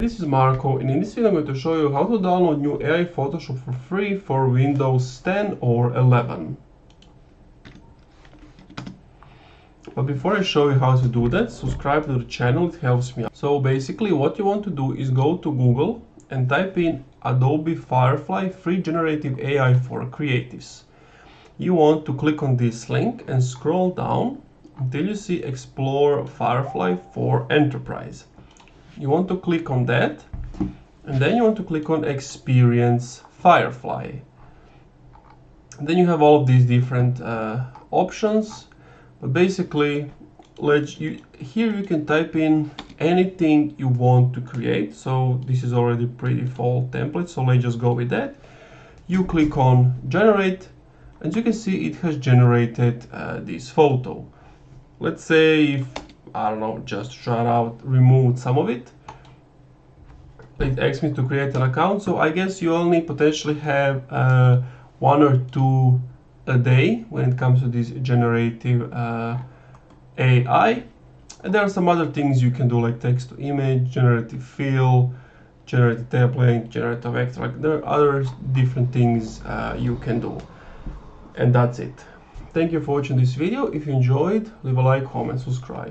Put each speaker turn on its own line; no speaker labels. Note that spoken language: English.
This is Marco, and in this video I'm going to show you how to download new AI Photoshop for free for Windows 10 or 11. But before I show you how to do that, subscribe to the channel, it helps me out. So basically what you want to do is go to Google and type in Adobe Firefly Free Generative AI for Creatives. You want to click on this link and scroll down until you see Explore Firefly for Enterprise. You want to click on that, and then you want to click on Experience Firefly. And then you have all of these different options, but basically here you can type in anything you want to create. So this is already pre-default template, so let's just go with that. You click on Generate, and you can see it has generated this photo. Let's say if, I don't know, just try out, remove some of it. It asks me to create an account, so I guess you only potentially have 1 or 2 a day when it comes to this generative AI. And there are some other things you can do, like text to image, generative fill, generative template, generative vector. Like there are other different things you can do. And that's it. Thank you for watching this video. If you enjoyed, leave a like, comment, subscribe.